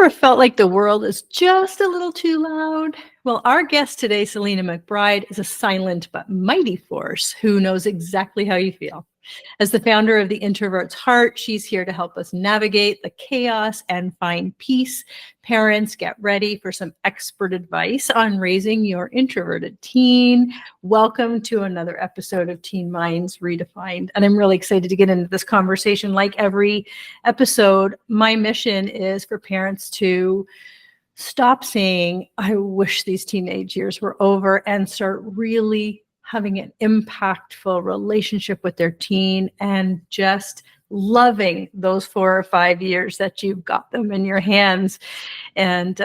Ever felt like the world is just a little too loud? Well, our guest today, Celena McBride, is a silent but mighty force who knows exactly how you feel. As the founder of the Introvert's Heart, she's here to help us navigate the chaos and find peace. Parents, get ready for some expert advice on raising your introverted teen. Welcome to another episode of Teen Minds Redefined. And I'm really excited to get into this conversation. Like every episode, my mission is for parents to stop saying, I wish these teenage years were over, and start really having an impactful relationship with their teen and just loving those 4 or 5 years that you've got them in your hands, and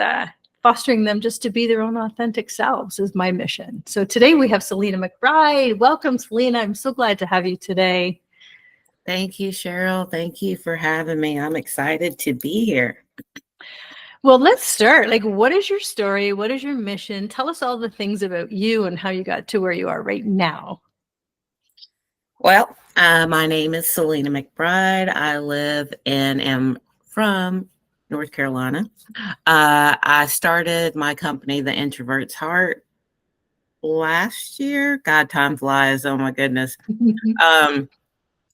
fostering them just to be their own authentic selves is my mission. So today we have Celena McBride. Welcome, Celena. I'm so glad to have you today. Thank you, Cheryl. Thank you for having me. I'm excited to be here. Well, let's start. Like, what is your story? What is your mission? Tell us all the things about you and how you got to where you are right now. Well, my name is Celena McBride. I live and am from North Carolina. I started my company, The Introvert's Heart, last year. God, time flies. Oh, my goodness. I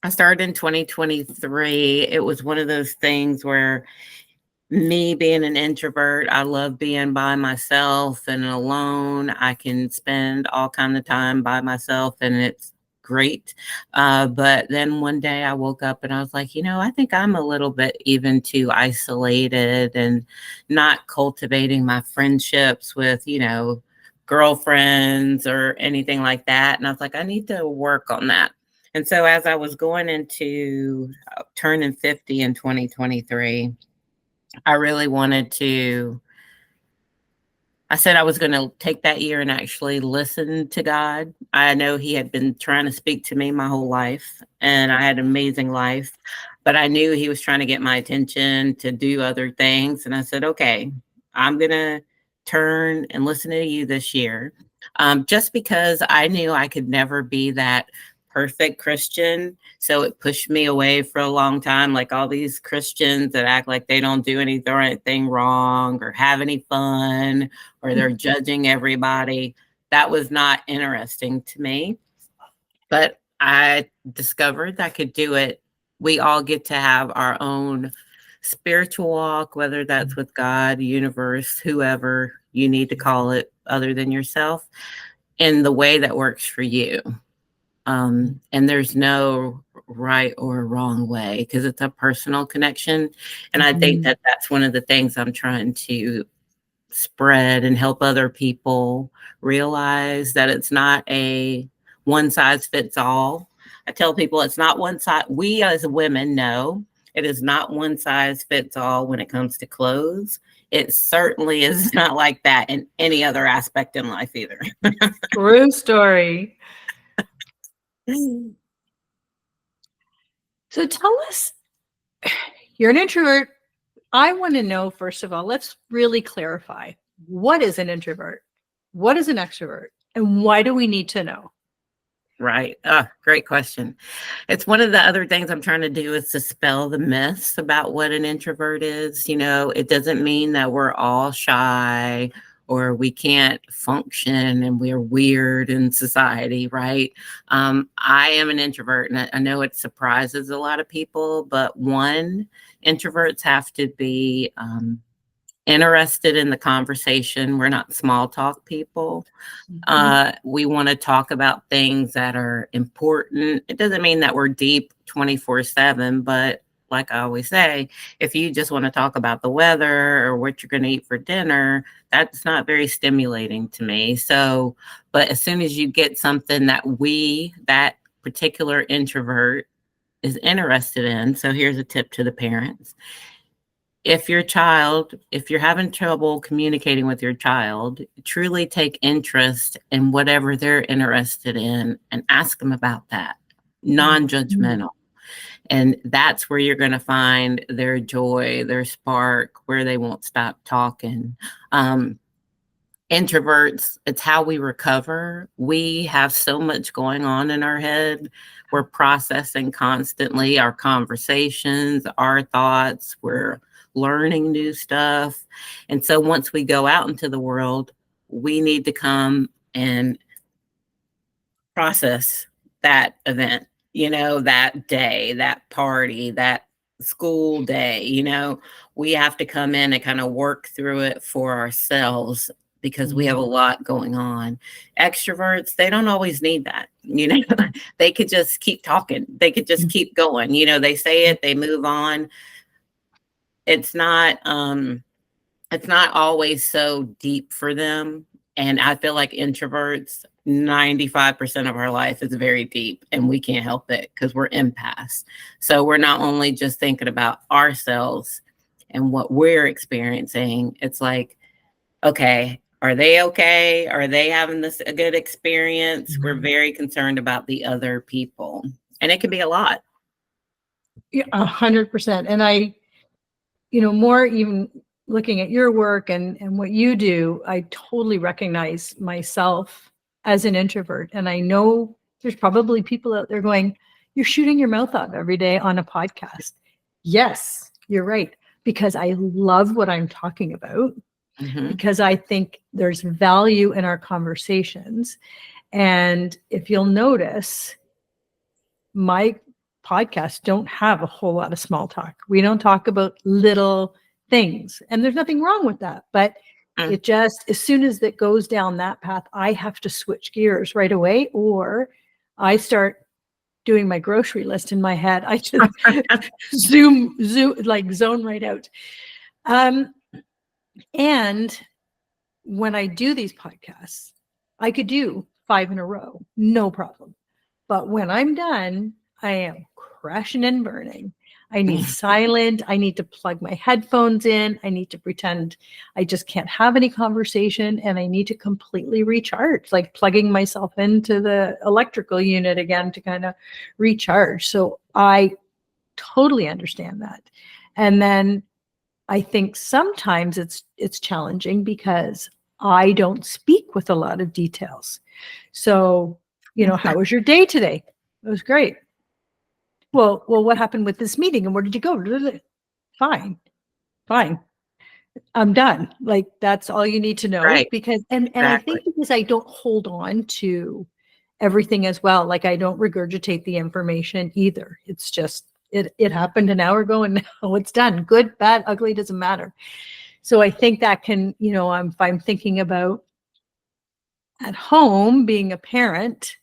started in 2023. It was one of those things where me being an introvert, I love being by myself and alone. I can spend all kind of time by myself and it's great. But then one day I woke up and I was like, I think I'm a little bit even too isolated and not cultivating my friendships with, girlfriends or anything like that. And I was like, I need to work on that. And so as I was going into turning 50 in 2023, I really wanted to, I said I was going to take that year and actually listen to God. I know he had been trying to speak to me my whole life and I had an amazing life, but I knew he was trying to get my attention to do other things. And I said, okay, I'm going to turn and listen to you this year. Just because I knew I could never be that perfect Christian. So it pushed me away for a long time. Like all these Christians that act like they don't do anything wrong or have any fun or they're judging everybody. That was not interesting to me. But I discovered I could do it. We all get to have our own spiritual walk, whether that's with God, universe, whoever you need to call it other than yourself, in the way that works for you. And there's no right or wrong way because it's a personal connection. And I think that that's one of the things I'm trying to spread and help other people realize that it's not a one size fits all. I tell people it's not one size. We as women know it is not one size fits all when it comes to clothes. It certainly is not like that in any other aspect in life either. True story. So tell us, you're an introvert. I want to know, first of all, let's really clarify. What is an introvert? What is an extrovert? And why do we need to know? Right. Great question. It's one of the other things I'm trying to do is dispel the myths about what an introvert is. It doesn't mean that we're all shy or we can't function and we're weird in society, right? I am an introvert and I know it surprises a lot of people, but introverts have to be interested in the conversation. We're not small talk people. We want to talk about things that are important. It doesn't mean that we're deep 24/7, but like I always say, if you just want to talk about the weather or what you're going to eat for dinner, that's not very stimulating to me. So, but as soon as you get something that that particular introvert is interested in, so here's a tip to the parents. If you're having trouble communicating with your child, truly take interest in whatever they're interested in and ask them about that, non-judgmental. And that's where you're going to find their joy, their spark, where they won't stop talking. Introverts, it's how we recover. We have so much going on in our head. We're processing constantly our conversations, our thoughts. We're learning new stuff. And so once we go out into the world, we need to come and process that event, that day, that party, that school day, we have to come in and kind of work through it for ourselves because we have a lot going on. Extroverts, they don't always need that, they could just keep talking. They could just keep going. They say it, they move on. It's not always so deep for them. And I feel like introverts, 95% of our life is very deep and we can't help it because we're empaths. So we're not only just thinking about ourselves and what we're experiencing. It's like, okay, are they okay? Are they having a good experience? Mm-hmm. We're very concerned about the other people. And it can be a lot. Yeah, 100%. And I, more even looking at your work and what you do, I totally recognize myself as an introvert. And I know there's probably people out there going, you're shooting your mouth off every day on a podcast. Yes, you're right. Because I love what I'm talking about, because I think there's value in our conversations. And if you'll notice, my podcasts don't have a whole lot of small talk. We don't talk about little things, and there's nothing wrong with that. But it just, as soon as it goes down that path, I have to switch gears right away, or I start doing my grocery list in my head. I just zoom, like zone right out. And when I do these podcasts, I could do 5 in a row, no problem. But when I'm done, I am crashing and burning. I need silent. I need to plug my headphones in. I need to pretend I just can't have any conversation, and I need to completely recharge, like plugging myself into the electrical unit again to kind of recharge. So I totally understand that. And then I think sometimes it's challenging because I don't speak with a lot of details. So, how was your day today? It was great. Well, what happened with this meeting and where did you go? Fine. I'm done. Like, that's all you need to know. Right. Because, and I think because I don't hold on to everything as well, like I don't regurgitate the information either. It's just, it happened an hour ago and now it's done. Good, bad, ugly, doesn't matter. So I think that can, if I'm thinking about at home being a parent,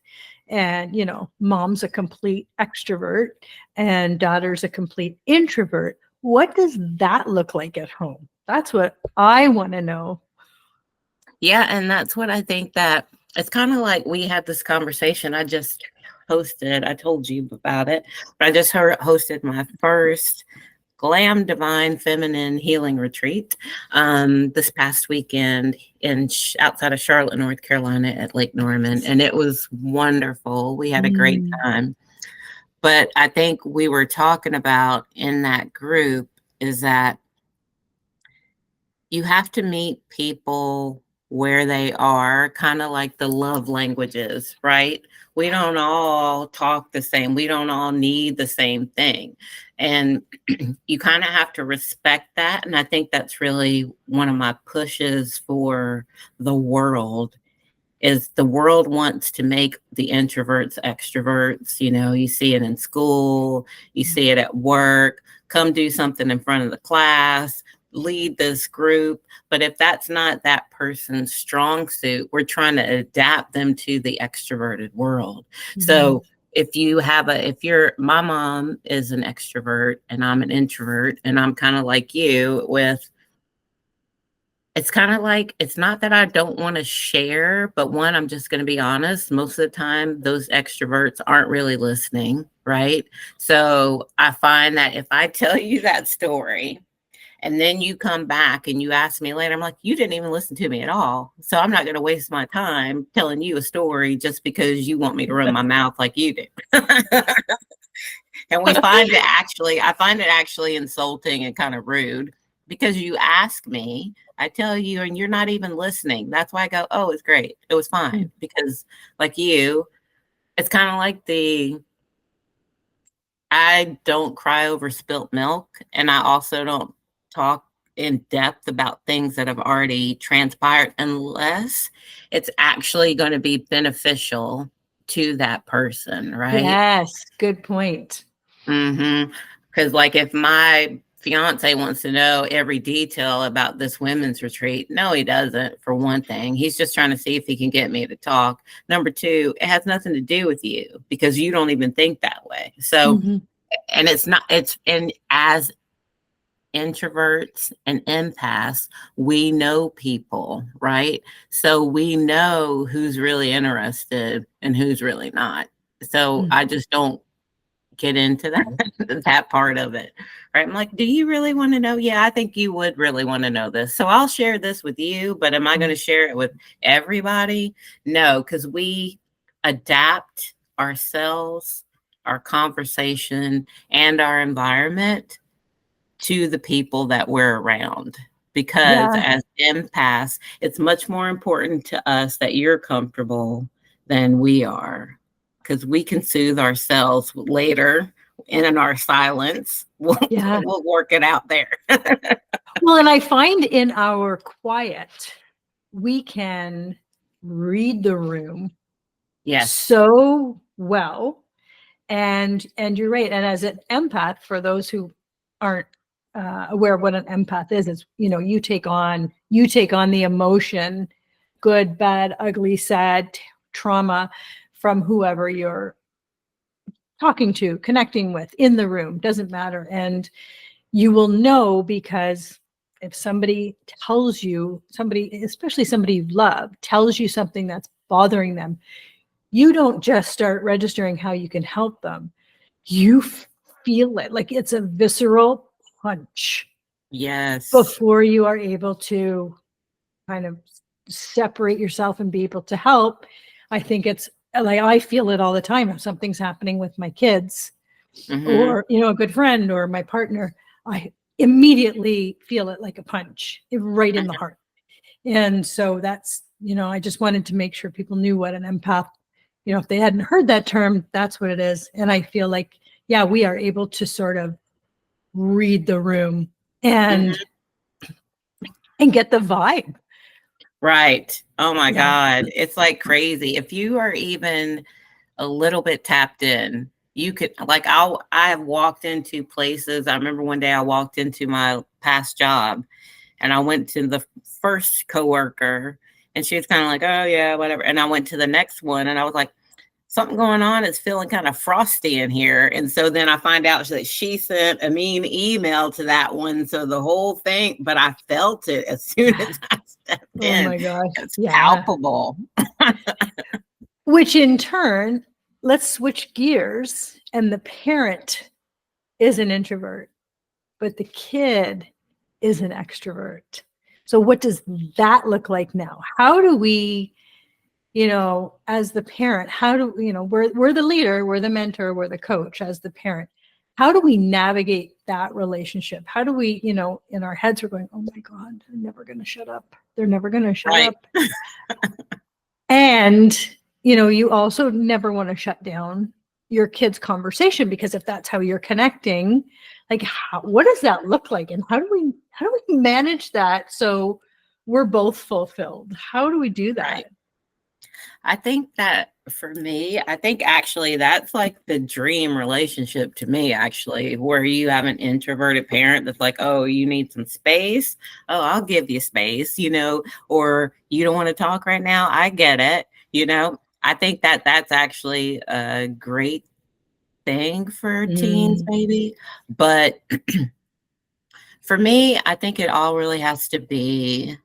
and mom's a complete extrovert and daughter's a complete introvert, what does that look like at home? That's what I want to know. Yeah, and that's what I think, that it's kind of like we had this conversation. I just hosted, I told you about it, but I just hosted my first Glam Divine Feminine Healing Retreat this past weekend outside of Charlotte, North Carolina at Lake Norman. And it was wonderful. We had a great time. But I think we were talking about in that group is that you have to meet people where they are, kind of like the love languages, right? We don't all talk the same. We don't all need the same thing. And you kind of have to respect that. And I think that's really one of my pushes for the world, is the world wants to make the introverts extroverts. You see it in school, you see it at work, come do something in front of the class, lead this group. But if that's not that person's strong suit, we're trying to adapt them to the extroverted world. So my mom is an extrovert and I'm an introvert, and I'm kind of like you it's kind of like, it's not that I don't want to share, but one, I'm just going to be honest. Most of the time, those extroverts aren't really listening, right? So I find that if I tell you that story and then you come back and you ask me later, I'm like, you didn't even listen to me at all. So I'm not going to waste my time telling you a story just because you want me to run my mouth like you do. And I find it actually insulting and kind of rude, because you ask me, I tell you, and you're not even listening. That's why I go, oh, it's great. It was fine. Because like you, it's kind of like I don't cry over spilt milk. And I also don't talk in depth about things that have already transpired unless it's actually going to be beneficial to that person, right? Yes, good point. Because, like, if my fiance wants to know every detail about this women's retreat, no, he doesn't. For one thing, he's just trying to see if he can get me to talk. Number two, it has nothing to do with you because you don't even think that way. So, Mhm. and it's not, it's, and as introverts and empaths, we know people, right? So we know who's really interested and who's really not. So Mm. I just don't get into that that part of it. Right? I'm like, do you really want to know? Yeah, I think you would really want to know this. So I'll share this with you, but am I going to share it with everybody? No, because we adapt ourselves, our conversation, and our environment to the people that we're around. Because Yeah. as empaths, it's much more important to us that you're comfortable than we are. Because we can soothe ourselves later in our silence. We'll, Yeah. we'll work it out there. Well, and I find in our quiet, we can read the room Yes. so well. And you're right. And as an empath, for those who aren't aware of what an empath is, you take on the emotion, good, bad, ugly, sad, trauma from whoever you're talking to, connecting with in the room, doesn't matter. And you will know because if somebody tells you, especially somebody you love, tells you something that's bothering them, you don't just start registering how you can help them. You feel it like it's a visceral punch Yes. before you are able to kind of separate yourself and be able to help. I think it's like I feel it all the time. If something's happening with my kids Mm-hmm. or a good friend or my partner, I immediately feel it like a punch right in the heart. And so that's, I just wanted to make sure people knew what an empath, if they hadn't heard that term, that's what it is. And I feel like, yeah, we are able to sort of read the room and Mm-hmm. get the vibe. Right. Oh my Yeah. God. It's like crazy. If you are even a little bit tapped in, you could, like, I have walked into places. I remember one day I walked into my past job and I went to the first coworker and she was kind of like, oh yeah, whatever. And I went to the next one and I was like, something going on. It's feeling kind of frosty in here. And so then I find out that she sent a mean email to that one. So the whole thing, but I felt it as soon as I stepped Oh in. my gosh. It's Yeah. palpable. Which in turn, let's switch gears. And the parent is an introvert, but the kid is an extrovert. So what does that look like now? How do we, as the parent, how do, we're the leader, we're the mentor, we're the coach as the parent. How do we navigate that relationship? How do we, in our heads, we're going, oh my God, they're never going to shut up. They're never going to shut Right. up. And, you also never want to shut down your kids' conversation because if that's how you're connecting, like what does that look like? And how do we manage that so we're both fulfilled? How do we do that? Right. I think that for me, I think actually that's like the dream relationship to me, actually, where you have an introverted parent that's like, oh, you need some space. Oh, I'll give you space, or you don't want to talk right now. I get it. I think that that's actually a great thing for teens, Mm, maybe. But for me, I think it all really has to be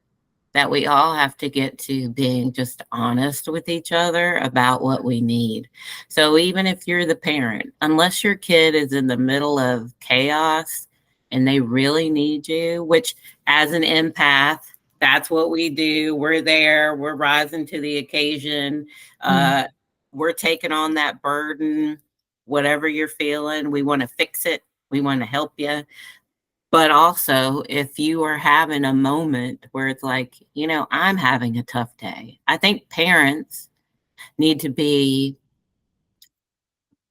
that we all have to get to being just honest with each other about what we need. So even if you're the parent, unless your kid is in the middle of chaos and they really need you, which as an empath, that's what we do. We're there, we're rising to the occasion. mm, We're taking on that burden, whatever you're feeling. We want to fix it, we want to help you. But also, if you are having a moment where it's like, I'm having a tough day, I think parents need to be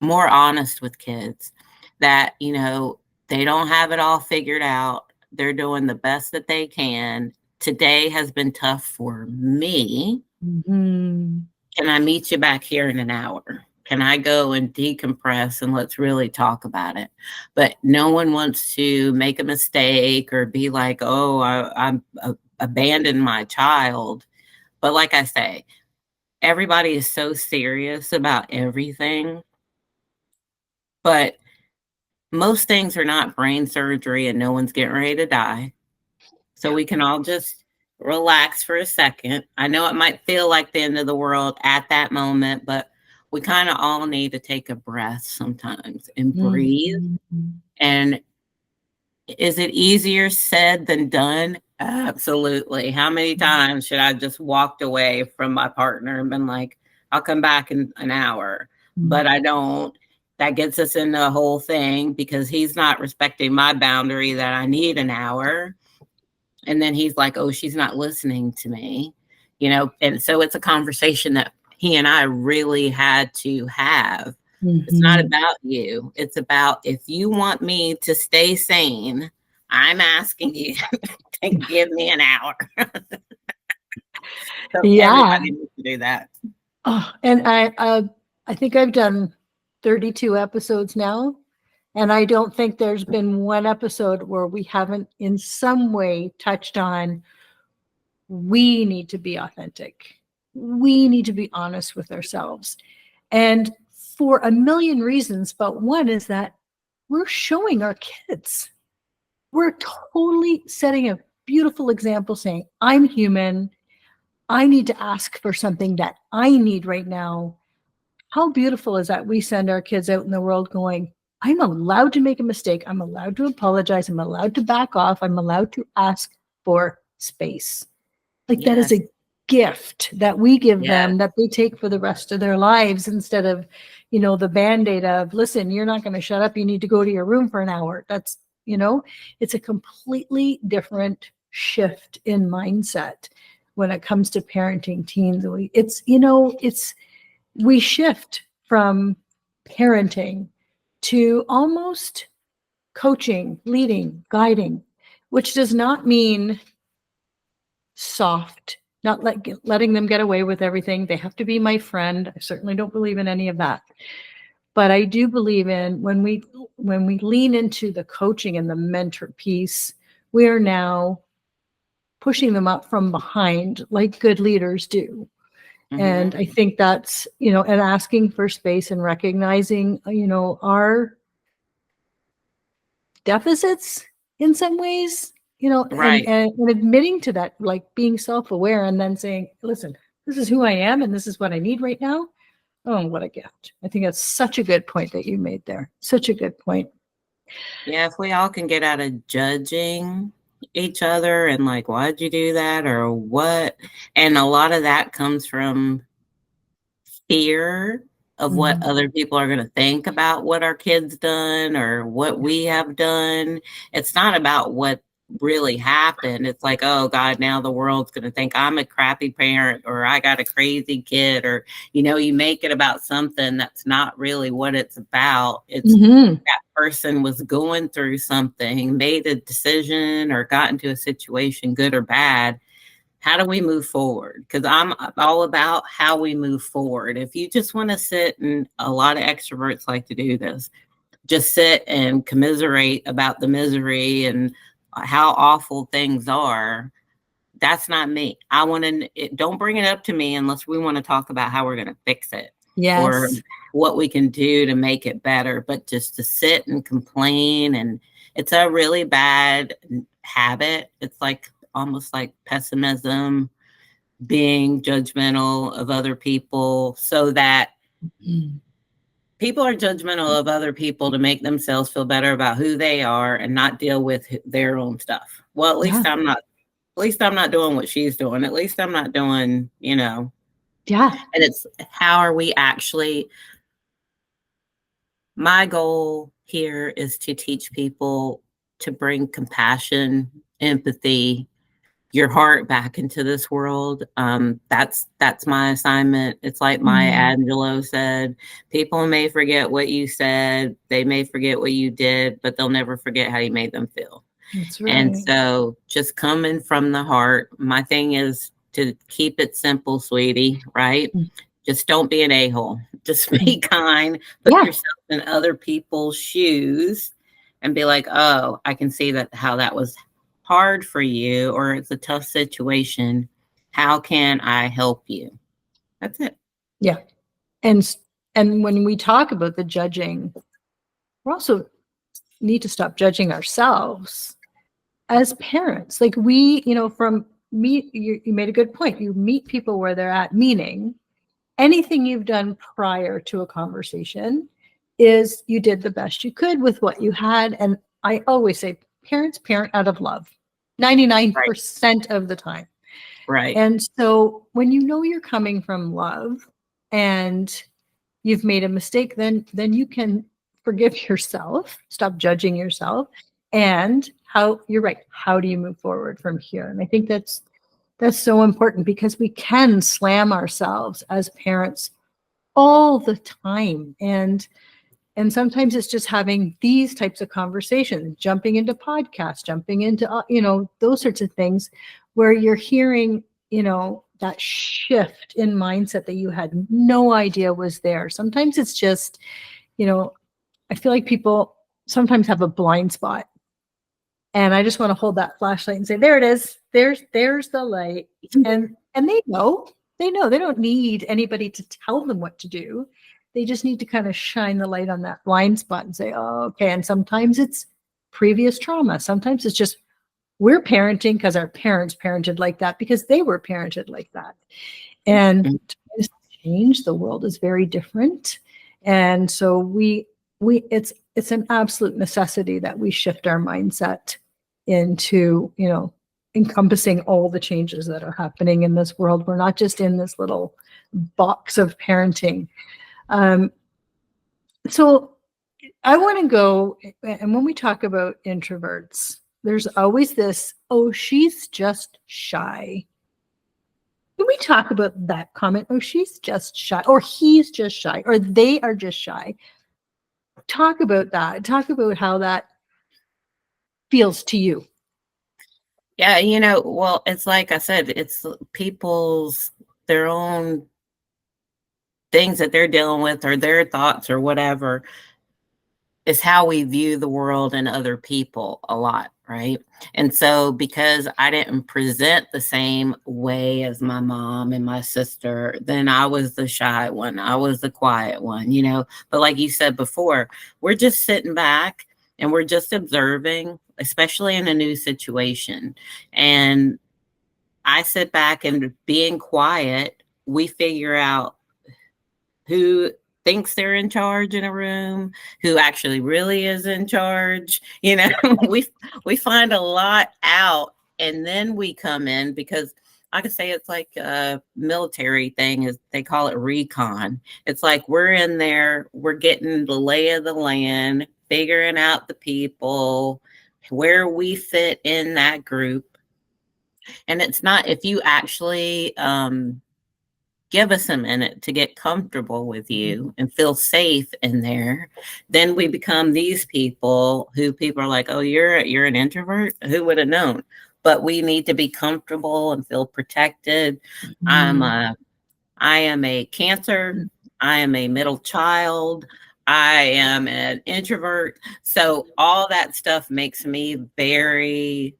more honest with kids that, they don't have it all figured out. They're doing the best that they can. Today has been tough for me. Mm-hmm. Can I meet you back here in an hour? Can I go and decompress and let's really talk about it? But no one wants to make a mistake or be like, oh, I'm abandoned my child. But like I say, everybody is so serious about everything. But most things are not brain surgery and no one's getting ready to die. So we can all just relax for a second. I know it might feel like the end of the world at that moment, but we kind of all need to take a breath sometimes and breathe. Mm-hmm. And is it easier said than done? Absolutely. How many times should I just walked away from my partner and been like, I'll come back in an hour, but I don't. That gets us in the whole thing because he's not respecting my boundary that I need an hour. And then he's like, oh, she's not listening to me, and so it's a conversation that he and I really had to have. It's not Mm-hmm. about you. It's about, if you want me to stay sane, I'm asking you to give me an hour. So Yeah. everybody needs to do that. Oh, and I think I've done 32 episodes now, and I don't think there's been one episode where we haven't in some way touched on we need to be authentic. We need to be honest with ourselves. And for a million reasons, but one is that we're showing our kids. We're totally setting a beautiful example saying, I'm human. I need to ask for something that I need right now. How beautiful is that we send our kids out in the world going, I'm allowed to make a mistake. I'm allowed to apologize. I'm allowed to back off. I'm allowed to ask for space. Like that is Yes. a gift that we give Yes. them that they take for the rest of their lives instead of, the band-aid of, listen, you're not going to shut up. You need to go to your room for an hour. That's, it's a completely different shift in mindset when it comes to parenting teens. We shift from parenting to almost coaching, leading, guiding, which does not mean soft, not letting them get away with everything. They have to be my friend. I certainly don't believe in any of that. But I do believe in when we lean into the coaching and the mentor piece, we are now pushing them up from behind like good leaders do. Mm-hmm. And I think that's, and asking for space and recognizing, our deficits in some ways, Right. and admitting to that, like being self-aware and then saying, listen, this is who I am and this is what I need right now. Oh, what a gift. I think that's such a good point that you made there. Such a good point. Yeah, if we all can get out of judging each other and like, why'd you do that or what? And a lot of that comes from fear of what other people are going to think about what our kids done or what we have done. It's not about what really happened. It's like, oh God, now the world's going to think I'm a crappy parent or I got a crazy kid, or you make it about something that's not really what it's about. It's that person was going through something, made a decision or got into a situation, good or bad. How do we move forward? Because I'm all about how we move forward. If you just want to sit, and a lot of extroverts like to do this, just sit and commiserate about the misery and how awful things are, that's not me. I want to, don't bring it up to me unless we want to talk about how we're going to fix it. Yes. Or what we can do to make it better. But just to sit and complain, and it's a really bad habit. It's like almost like pessimism, being judgmental of other people, so that people are judgmental of other people to make themselves feel better about who they are and not deal with their own stuff. Well, at least I'm not. At least I'm not doing what she's doing. At least I'm not doing, Yeah. And it's how are we actually. My goal here is to teach people to bring compassion, empathy, your heart back into this world. That's my assignment. It's like Maya Angelou said, people may forget what you said, they may forget what you did, but they'll never forget how you made them feel. That's And right. so just coming from the heart, my thing is to keep it simple, sweetie, right? Just don't be an a-hole. Just be kind, put Yeah. yourself in other people's shoes and be like, oh, I can see that how that was hard for you, or it's a tough situation. How can I help you? That's it. Yeah. And and when we talk about the judging, we also need to stop judging ourselves as parents. Like we, from meet you made a good point. You meet people where they're at, meaning anything you've done prior to a conversation is you did the best you could with what you had. And I always say parents parent out of love Right. 99% of the time. Right. And so when you know you're coming from love and you've made a mistake, then you can forgive yourself, stop judging yourself, and how you're right. How do you move forward from here? And I think that's so important because we can slam ourselves as parents all the time. And sometimes it's just having these types of conversations, jumping into podcasts, jumping into those sorts of things where you're hearing that shift in mindset that you had no idea was there. Sometimes it's just I feel like people sometimes have a blind spot, and I just want to hold that flashlight and say, there it is, there's the light. And they know they don't need anybody to tell them what to do. They just need to kind of shine the light on that blind spot and say, oh, okay. And sometimes it's previous trauma. Sometimes it's just we're parenting because our parents parented like that because they were parented like that. And times change, the world is very different. And so it's an absolute necessity that we shift our mindset into, encompassing all the changes that are happening in this world. We're not just in this little box of parenting. So I want to go, and when we talk about introverts, there's always this, oh, she's just shy. Can we talk about that comment? Oh, she's just shy, or he's just shy, or they are just shy. Talk about that. Talk about how that feels to you. Yeah, well, it's like I said, it's people's their own things that they're dealing with or their thoughts or whatever is how we view the world and other people a lot, right? And so because I didn't present the same way as my mom and my sister, then I was the shy one. I was the quiet one, But like you said before, we're just sitting back and we're just observing, especially in a new situation. And I sit back and being quiet, we figure out who thinks they're in charge in a room, who actually really is in charge. We find a lot out, and then we come in because I could say it's like a military thing, is they call it recon. It's like we're in there, we're getting the lay of the land, figuring out the people, where we fit in that group. And it's not, if you actually give us a minute to get comfortable with you and feel safe in there, then we become these people who people are like, oh, you're an introvert? Who would have known? But we need to be comfortable and feel protected. I am a Cancer. I am a middle child. I am an introvert. So all that stuff makes me very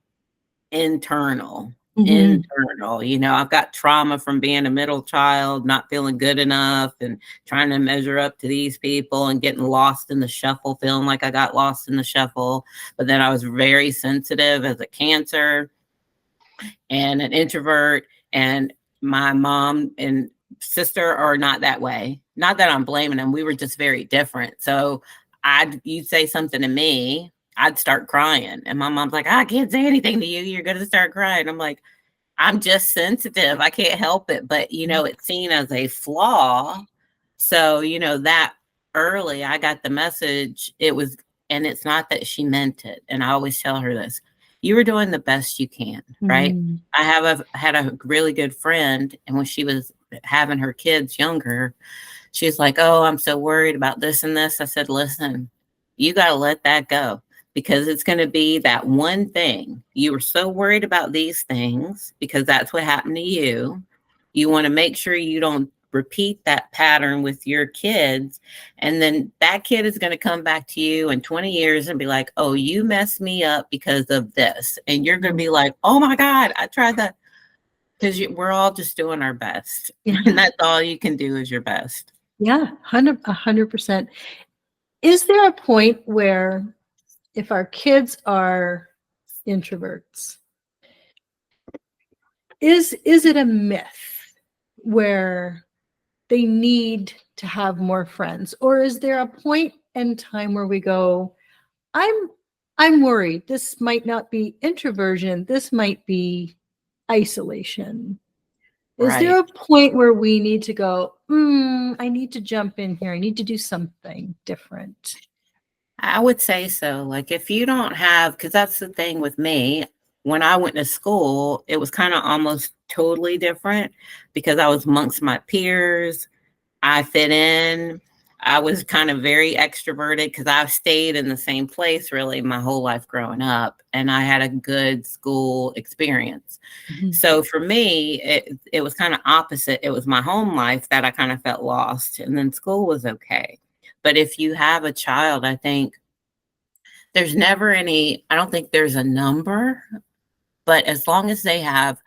internal. I've got trauma from being a middle child, not feeling good enough and trying to measure up to these people and getting lost in the shuffle, feeling like I got lost in the shuffle. But then I was very sensitive as a Cancer and an introvert, and my mom and sister are not that way. Not that I'm blaming them. We were just very different. So you'd say something to me, I'd start crying. And my mom's like, I can't say anything to you. You're going to start crying. I'm like, I'm just sensitive. I can't help it. But, it's seen as a flaw. So, that early I got the message. And it's not that she meant it. And I always tell her this, you were doing the best you can, right? I had a really good friend. And when she was having her kids younger, she's like, oh, I'm so worried about this and this. I said, listen, you got to let that go. because it's going to be that one thing. You were so worried about these things because that's what happened to you. You want to make sure you don't repeat that pattern with your kids. And then that kid is going to come back to you in 20 years and be like, oh, you messed me up because of this. And you're going to be like, oh my God, I tried that. Because we're all just doing our best. Yeah. And that's all you can do is your best. Yeah, 100%. Is there a point where if our kids are introverts, is it a myth where they need to have more friends? Or is there a point in time where we go, I'm worried this might not be introversion, this might be isolation? Is there a point where we need to go, I need to jump in here, I need to do something different? I would say so. Like if you don't have, because that's the thing with me, when I went to school, it was kind of almost totally different because I was amongst my peers. I fit in. I was kind of very extroverted because I've stayed in the same place really my whole life growing up, and I had a good school experience. Mm-hmm. So for me, it was kind of opposite. It was my home life that I kind of felt lost, and then school was okay. But if you have a child, I think there's never I don't think there's a number, but as long as they have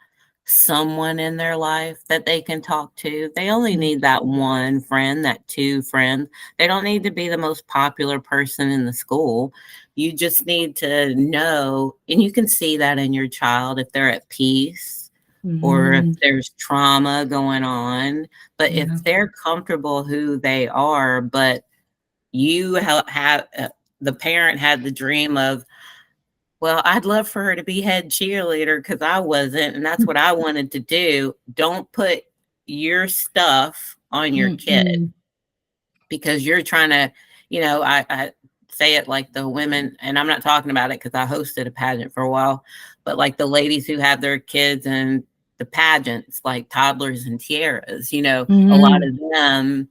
someone in their life that they can talk to, they only need that one friend, that two friends. They don't need to be the most popular person in the school. You just need to know, and you can see that in your child if they're at peace or if there's trauma going on. But if they're comfortable who they are, but you have the parent had the dream of, well, I'd love for her to be head cheerleader because I wasn't, and that's what I wanted to do. Don't put your stuff on your kid because you're trying to, I say it like the women, and I'm not talking about it because I hosted a pageant for a while, but like the ladies who have their kids in the pageants, like toddlers and tiaras, a lot of them,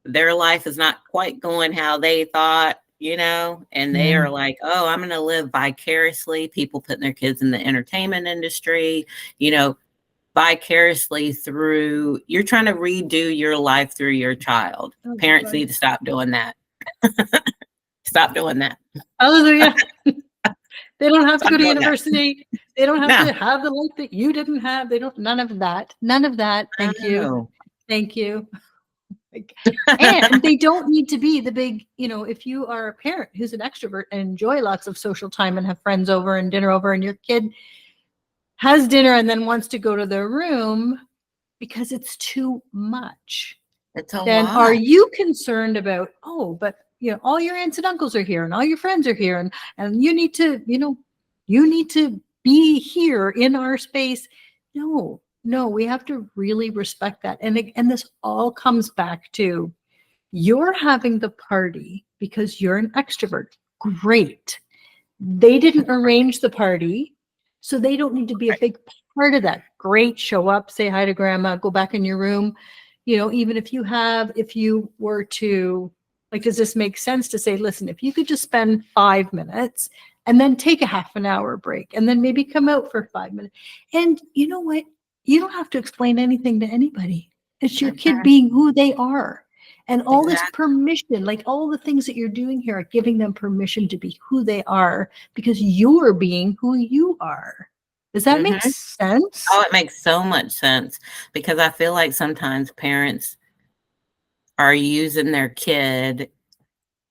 their life is not quite going how they thought, and they are like, oh, I'm going to live vicariously. People putting their kids in the entertainment industry, vicariously through, you're trying to redo your life through your child. Parents need to stop doing that. Stop doing that. Hallelujah. They don't have to go to university. They don't have to have the life that you didn't have. They don't, none of that. None of that. Thank you. Thank you. And they don't need to be the big, if you are a parent who's an extrovert and enjoy lots of social time and have friends over and dinner over, and your kid has dinner and then wants to go to their room because it's too much, then lot. Are you concerned about, but all your aunts and uncles are here and all your friends are here and you need to, you need to be here in our space? No, we have to really respect that. And this all comes back to, you're having the party because you're an extrovert. Great. They didn't arrange the party, so they don't need to be a big part of that. Great. Show up, say hi to grandma, go back in your room. Even if you were to, like, does this make sense to say, listen, if you could just spend 5 minutes and then take a half an hour break and then maybe come out for 5 minutes. And you know what? You don't have to explain anything to anybody. It's your kid being who they are. And all this permission, like all the things that you're doing here are giving them permission to be who they are because you're being who you are. Does that make sense? Oh, it makes so much sense because I feel like sometimes parents are using their kid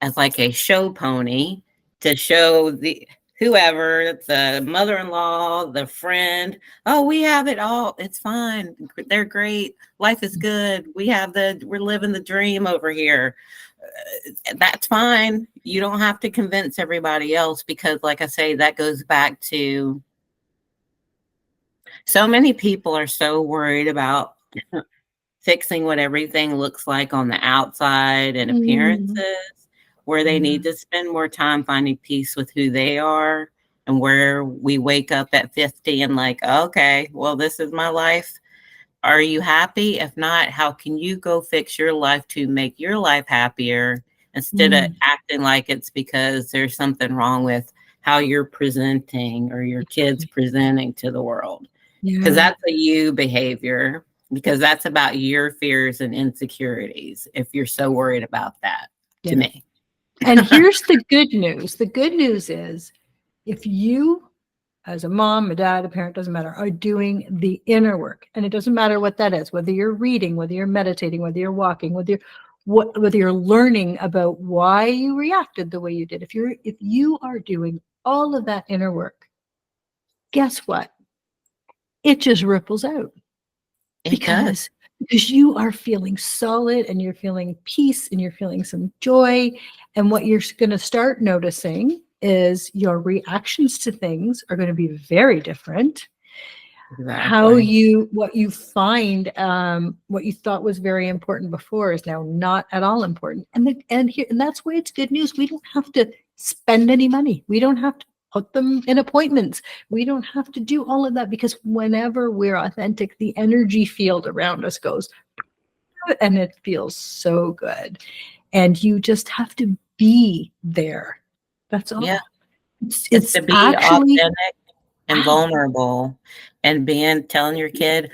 as like a show pony to show whoever, the mother-in-law, the friend, oh, we have it all. It's fine. They're great. Life is good. We're living the dream over here. That's fine. You don't have to convince everybody else because, like I say, that goes back to so many people are so worried about fixing what everything looks like on the outside and appearances, where they need to spend more time finding peace with who they are, and where we wake up at 50 and like, okay, well, this is my life. Are you happy? If not, how can you go fix your life to make your life happier? instead of acting like it's because there's something wrong with how you're presenting or your kids presenting to the world. Because that's a you behavior, because that's about your fears and insecurities if you're so worried about that, to me. And here's the good news. The good news is if you, as a mom, a dad, a parent, doesn't matter, are doing the inner work, and it doesn't matter what that is, whether you're reading, whether you're meditating, whether you're walking, whether you're learning about why you reacted the way you did. If you are doing all of that inner work, guess what? It just ripples out. Because you are feeling solid and you're feeling peace and you're feeling some joy. And what you're going to start noticing is your reactions to things are going to be very different. Exactly. What you find, what you thought was very important before is now not at all important. And that's why it's good news. We don't have to spend any money. We don't have to put them in appointments. We don't have to do all of that, because whenever we're authentic, the energy field around us goes, and it feels so good. And you just have to be there. That's all. Yeah. It's to be actually authentic and vulnerable, and telling your kid,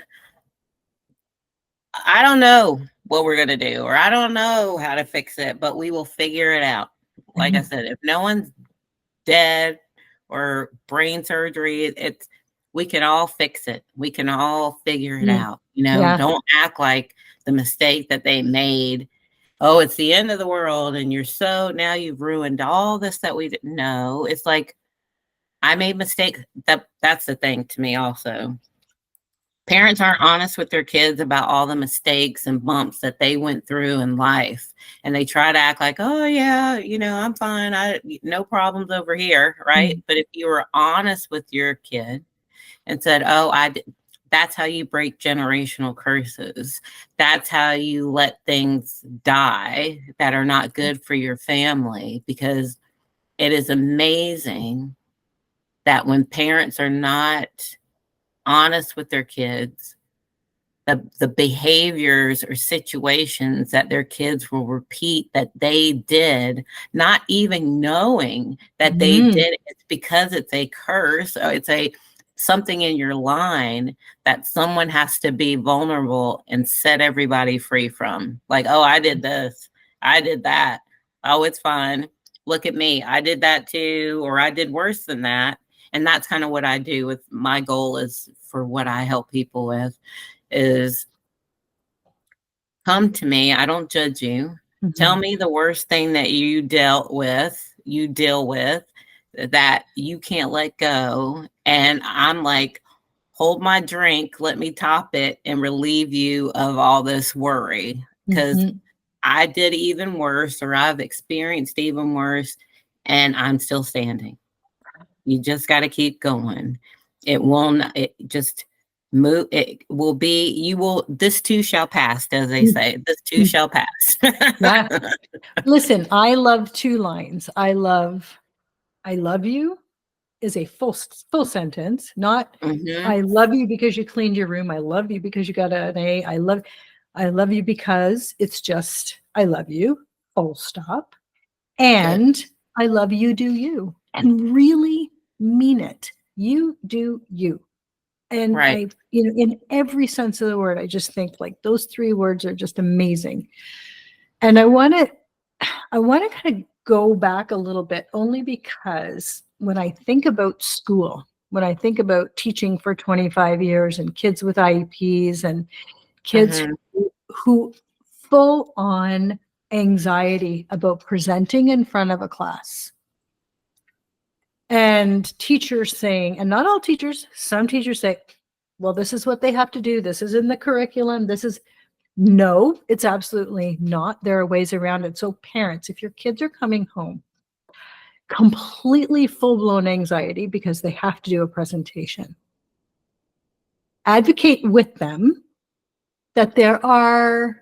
I don't know what we're going to do, or I don't know how to fix it, but we will figure it out. Like I said, if no one's dead or brain surgery, we can all fix it. We can all figure it out. Don't act like the mistake that they made, oh, it's the end of the world, and now you've ruined all this that we didn't know. It's like, I made mistakes. That's the thing to me also. Parents aren't honest with their kids about all the mistakes and bumps that they went through in life. And they try to act like, oh yeah, I'm fine. No problems over here. Right. But if you were honest with your kid and said, that's how you break generational curses. That's how you let things die that are not good for your family, because it is amazing that when parents are not honest with their kids, the behaviors or situations that their kids will repeat that they did, not even knowing that they did, it's because it's a curse, or it's something in your line that someone has to be vulnerable and set everybody free from. Like, oh, I did this, I did that. Oh, it's fine. Look at me. I did that too, or I did worse than that. And that's kind of what I do with my goal is for what I help people with is come to me. I don't judge you. Tell me the worst thing that you deal with that you can't let go. And I'm like, hold my drink, let me top it and relieve you of all this worry. Because I did even worse, or I've experienced even worse, and I'm still standing. You just got to keep going. It won't, it just move. It will be, this too shall pass, as they say. This too shall pass. Yeah. Listen, I love 2 lines. I love you is a full sentence, not I love you because you cleaned your room. I love you because you got an A. I love you because it's just, I love you, full stop. And good. I love you, do you. And really mean it. You do you. And right. In every sense of the word, I just think like those 3 words are just amazing. And I want to kind of go back a little bit, only because when I think about school, when I think about teaching for 25 years and kids with IEPs and kids who full on anxiety about presenting in front of a class, and teachers saying, and not all teachers, some teachers say, well, this is what they have to do. This is in the curriculum. No, it's absolutely not. There are ways around it. So parents, if your kids are coming home completely full-blown anxiety because they have to do a presentation, advocate with them that there are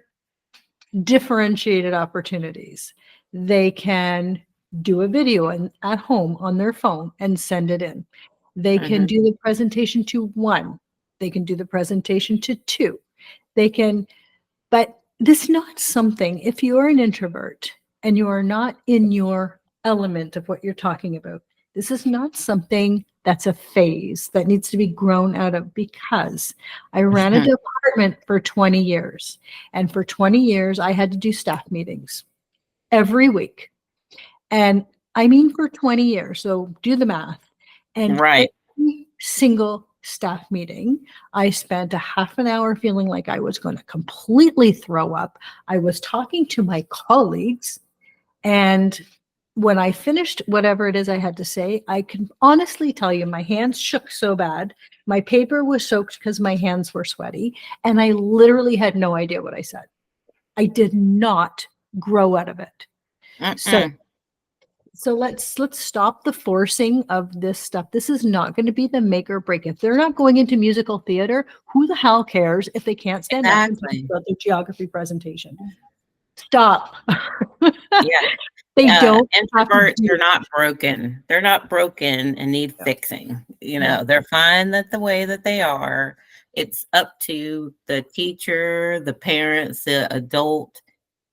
differentiated opportunities. They can do a video at home on their phone and send it in. They can do the presentation to 1. They can do the presentation to 2. But this is not something, if you're an introvert and you are not in your element of what you're talking about, this is not something that's a phase that needs to be grown out of, because I ran a department for 20 years. And for 20 years, I had to do staff meetings every week. And I mean, for 20 years. So do the math. And Right. every single staff meeting, I spent a half an hour feeling like I was going to completely throw up. I was talking to my colleagues, and when I finished whatever it is I had to say, I can honestly tell you my hands shook so bad. My paper was soaked because my hands were sweaty, and I literally had no idea what I said. I did not grow out of it. So let's stop the forcing of this stuff. This is not going to be the make or break. If they're not going into musical theater, who the hell cares if they can't stand up and talk about their geography presentation? Stop. Yeah. They don't. Introverts are not broken. They're not broken and need fixing. They're fine the way that they are. It's up to the teacher, the parents, the adult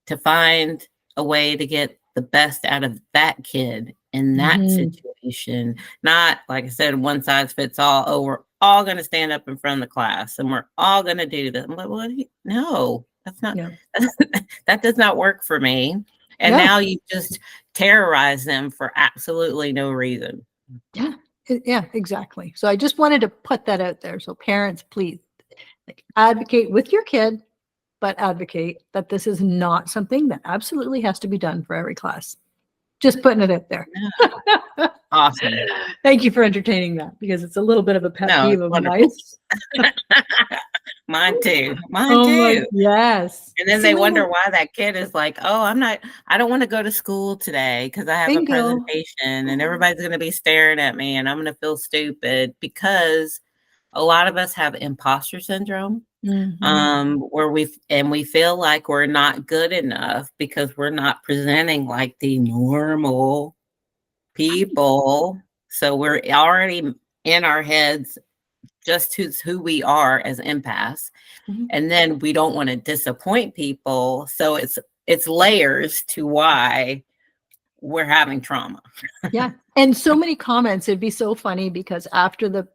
to find a way to get the best out of that kid in that situation. Not, like I said, one size fits all. Oh, we're all going to stand up in front of the class and we're all going to do this. I'm like, well, no, that's not, that does not work for me. And now you just terrorize them for absolutely no reason. Yeah, exactly. So I just wanted to put that out there. So parents, please advocate with your kid, but advocate that this is not something that absolutely has to be done for every class. Just putting it out there. Awesome. Thank you for entertaining that, because it's a little bit of a pet peeve of mine. Mine too. Mine too. Yes. And then they wonder why that kid is like, oh, I don't want to go to school today because I have a presentation and everybody's going to be staring at me and I'm going to feel stupid, because a lot of us have imposter syndrome. Where we feel like we're not good enough because we're not presenting like the normal people. So we're already in our heads just who we are as empaths. And then we don't want to disappoint people. So it's layers to why we're having trauma. Yeah. And so many comments. It'd be so funny, because after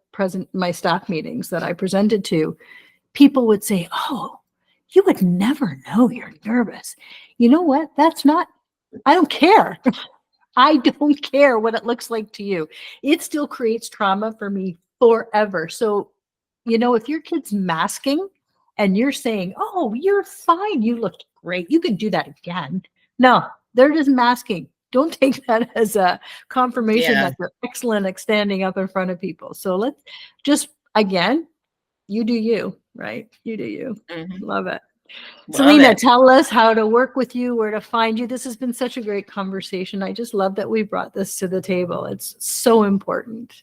my staff meetings that I presented to, people would say, oh, you would never know you're nervous. You know what? I don't care. I don't care what it looks like to you. It still creates trauma for me forever. So, if your kid's masking and you're saying, oh, you're fine, you looked great, you could do that again. No, they're just masking. Don't take that as a confirmation that they're excellent at standing up in front of people. So let's just, again, you do you, right? You do you. Love it. Celena, tell us how to work with you, where to find you. This has been such a great conversation. I just love that we brought this to the table. It's so important.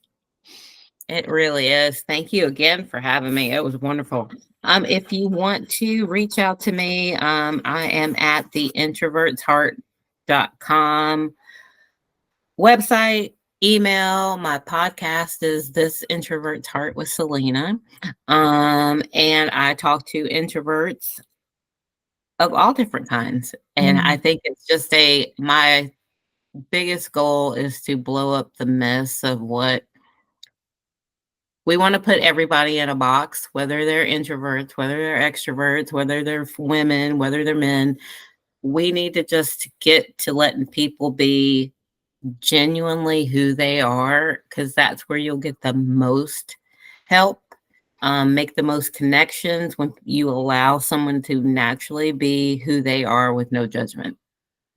It really is. Thank you again for having me. It was wonderful. If you want to reach out to me, I am at the introvertsheart.com website, email. My podcast is This Introvert's Heart with Celena. And I talk to introverts of all different kinds. And I think it's just my biggest goal is to blow up the myths of what we want to put everybody in a box, whether they're introverts, whether they're extroverts, whether they're women, whether they're men. We need to just get to letting people be genuinely who they are, because that's where you'll get the most help, make the most connections when you allow someone to naturally be who they are with no judgment.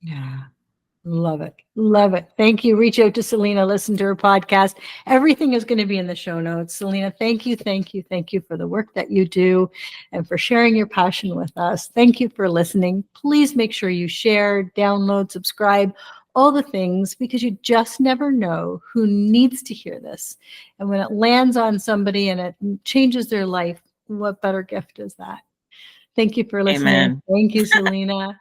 Yeah. Love it. Love it. Thank you. Reach out to Celena, listen to her podcast. Everything is going to be in the show notes. Celena, thank you. Thank you. Thank you for the work that you do and for sharing your passion with us. Thank you for listening. Please make sure you share, download, subscribe, all the things, because you just never know who needs to hear this. And when it lands on somebody and it changes their life, what better gift is that? Thank you for listening. Amen. Thank you, Celena.